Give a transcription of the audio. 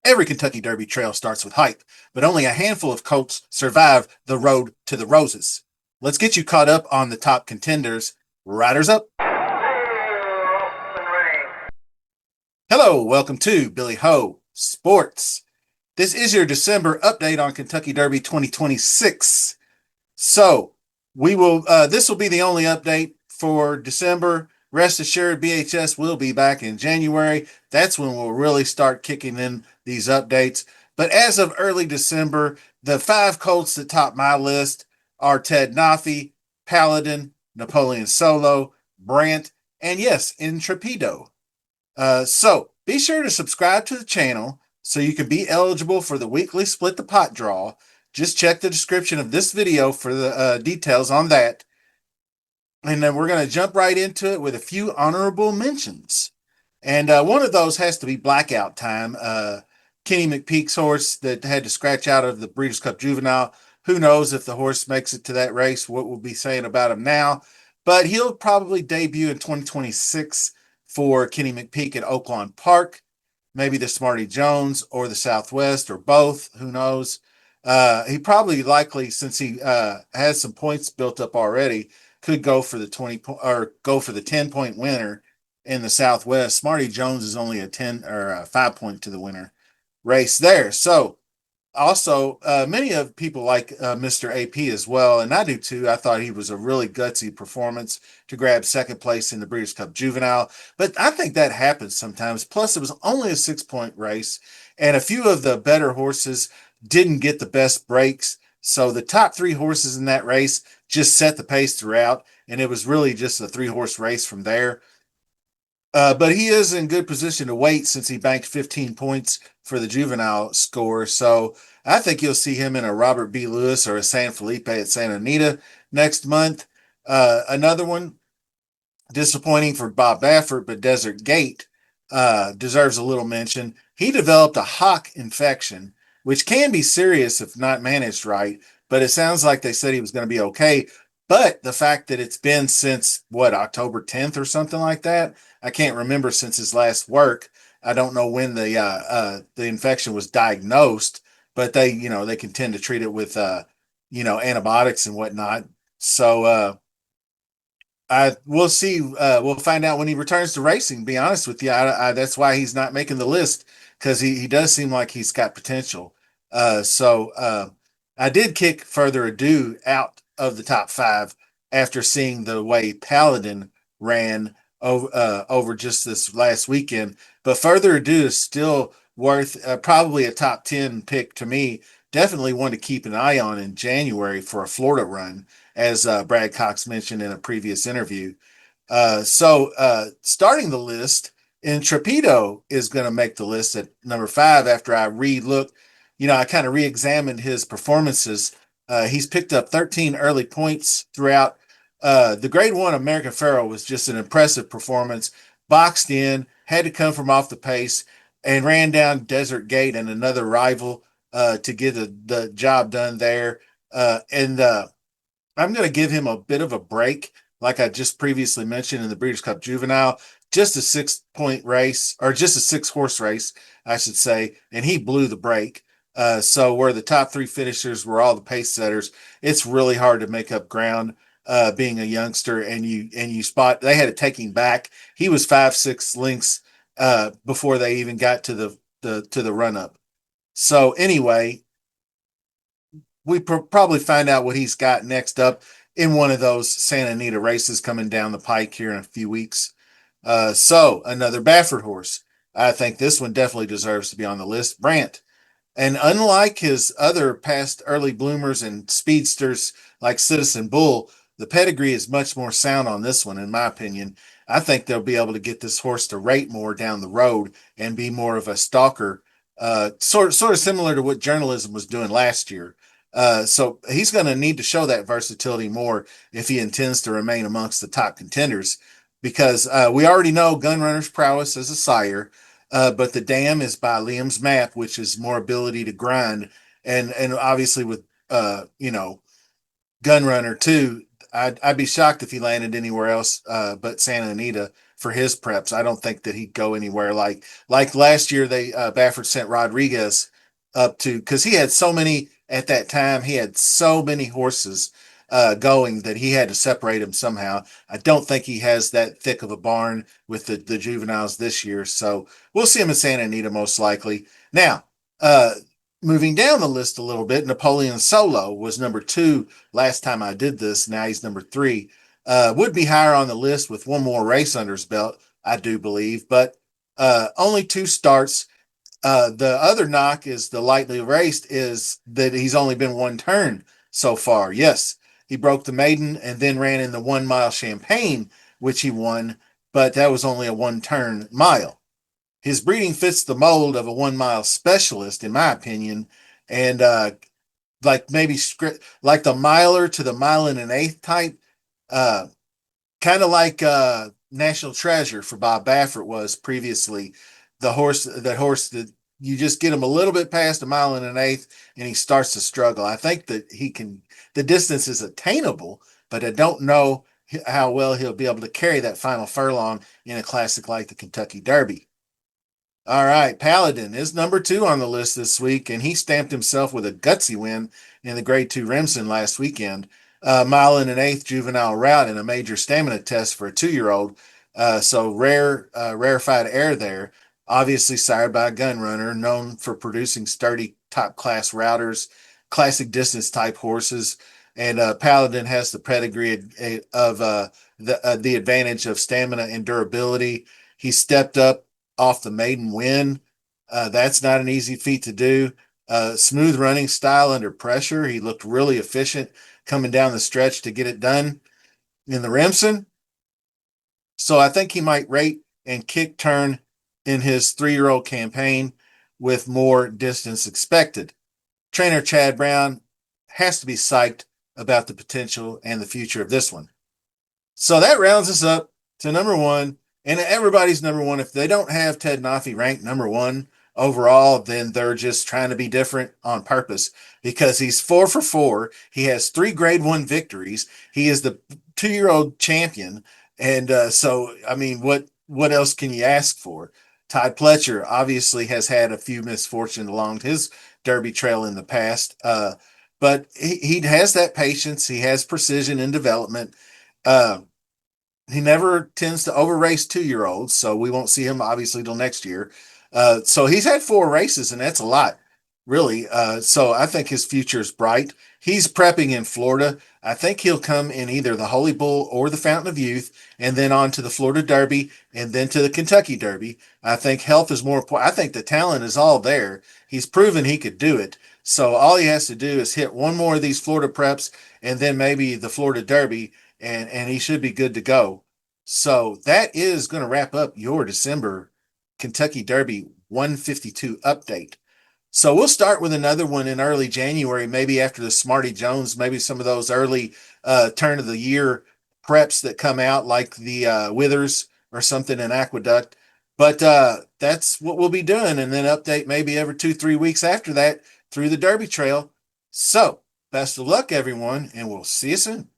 Every Kentucky Derby trail starts with hype, but only a handful of colts survive the road to the roses. Let's get you caught up on the top contenders. Riders up. Hello, welcome to Billy Ho Sports. This is your December update on Kentucky Derby 2026. So this will be the only update for December. Rest assured, BHS will be back in January. That's when we'll really start kicking in these updates. But as of early December, the five colts that top my list are Ted Nafi, Paladin, Napoleon Solo, Brant, and yes, Intrepido. So be sure to subscribe to the channel so you can be eligible for the weekly Split the Pot draw. Just check the description of this video for the details on that. And then we're going to jump right into it with a few honorable mentions. And one of those has to be Blackout Time. Kenny McPeek's horse that had to scratch out of the Breeders' Cup Juvenile. Who knows if the horse makes it to that race, what we'll be saying about him now. But he'll probably debut in 2026 for Kenny McPeek at Oaklawn Park. Maybe the Smarty Jones or the Southwest or both. Who knows? He probably likely, since he has some points built up already, could go for the 20 or go for the 10-point winner in the Southwest. Smarty Jones is only a 10 or a 5-point to the winner race there. So also, many of people like Mr. AP as well, and I do too. I thought he was a really gutsy performance to grab second place in the Breeders' Cup Juvenile, but I think that happens sometimes. Plus, it was only a 6-point race, and a few of the better horses didn't get the best breaks. So the top three horses in that race just set the pace throughout, and it was really just a 3-horse race from there. But he is in good position to wait since he banked 15 points for the juvenile score. So I think you'll see him in a Robert B. Lewis or a San Felipe at Santa Anita next month. Another one, disappointing for Bob Baffert, but Desert Gate deserves a little mention. He developed a hock infection, which can be serious if not managed right, but it sounds like they said he was going to be okay. But the fact that it's been since October 10th or something like that, I can't remember since his last work. I don't know when the infection was diagnosed, but they can tend to treat it with antibiotics and whatnot. So we'll see. We'll find out when he returns to racing. Be honest with you, that's why he's not making the list, because he does seem like he's got potential. So I did kick Further Ado out of the top five after seeing the way Paladin ran over just this last weekend. But Further Ado is still worth probably a top 10 pick to me. Definitely one to keep an eye on in January for a Florida run, as Brad Cox mentioned in a previous interview. So starting the list, Intrepido is going to make the list at number 5 after I re-looked. I kind of re-examined his performances. He's picked up 13 early points throughout. The Grade 1 American Pharoah was just an impressive performance. Boxed in, had to come from off the pace, and ran down Desert Gate and another rival to get the job done there. And I'm going to give him a bit of a break, like I just previously mentioned in the Breeders' Cup Juvenile. Just a 6-point race, or just a 6-horse race, I should say, and he blew the break. So where the top 3 finishers were all the pace setters, it's really hard to make up ground being a youngster. And you spot they had to take him back. He was 5-6 lengths before they even got to the run up. So anyway, we probably find out what he's got next up in one of those Santa Anita races coming down the pike here in a few weeks. So another Baffert horse. I think this one definitely deserves to be on the list. Brant. And unlike his other past early bloomers and speedsters like Citizen Bull, the pedigree is much more sound on this one, in my opinion. I think they'll be able to get this horse to rate more down the road and be more of a stalker, sort of similar to what journalism was doing last year. So he's going to need to show that versatility more if he intends to remain amongst the top contenders, because we already know Gunrunner's prowess as a sire. But the dam is by Liam's Map, which is more ability to grind, and obviously with Gunrunner too. I'd be shocked if he landed anywhere else but Santa Anita for his preps. I don't think that he'd go anywhere like last year. They Baffert sent Rodriguez up to because he had so many at that time. He had so many horses going that he had to separate them somehow. I don't think he has that thick of a barn with the juveniles this year. So we'll see him in Santa Anita most likely. Now, uh, moving down the list a little bit, Napoleon Solo was number 2 last time I did this. Now he's number 3. Would be higher on the list with one more race under his belt, I do believe, but only 2 starts. The other knock is the lightly raced is that he's only been one turn so far. Yes, he broke the maiden and then ran in the 1 mile Champagne, which he won, but that was only a 1 turn mile. His breeding fits the mold of a 1 mile specialist, in my opinion, and like maybe like the miler to the mile and an eighth type, uh, kind of like National Treasure for Bob Baffert was previously. Horse that you just get him a little bit past a mile and an eighth, and he starts to struggle. I think that he can. The distance is attainable, but I don't know how well he'll be able to carry that final furlong in a classic like the Kentucky Derby. All right, Paladin is number 2 on the list this week, and he stamped himself with a gutsy win in the Grade 2 Remsen last weekend. Mile and an eighth juvenile route in a major stamina test for a 2-year-old. So rarefied air there. Obviously sired by a gun runner, known for producing sturdy top class routers, classic distance type horses. And Paladin has the pedigree of the advantage of stamina and durability. He stepped up off the maiden win. That's not an easy feat to do. Smooth running style under pressure. He looked really efficient coming down the stretch to get it done in the Remsen. So I think he might rate and kick turn in his 3-year-old campaign with more distance expected. Trainer Chad Brown has to be psyched about the potential and the future of this one. So that rounds us up to number 1, and everybody's number 1. If they don't have Ted Nafi ranked number 1 overall, then they're just trying to be different on purpose because he's 4 for 4. He has 3 grade 1 victories. He is the 2-year-old champion. And so, I mean, what else can you ask for? Todd Pletcher obviously has had a few misfortunes along his Derby trail in the past, but he has that patience. He has precision in development. Uh, he never tends to over race 2-year-olds, so we won't see him obviously till next year. So he's had 4 races, and that's a lot, really. So I think his future is bright. He's prepping in Florida. I think he'll come in either the Holy Bull or the Fountain of Youth, and then on to the Florida Derby, and then to the Kentucky Derby. I think health is more important. I think the talent is all there. He's proven he could do it. So all he has to do is hit one more of these Florida preps, and then maybe the Florida Derby, and he should be good to go. So that is going to wrap up your December Kentucky Derby 152 update. So we'll start with another one in early January, maybe after the Smarty Jones, maybe some of those early turn of the year preps that come out like the Withers or something in Aqueduct. But that's what we'll be doing, and then update maybe every 2-3 weeks after that through the Derby Trail. So best of luck, everyone, and we'll see you soon.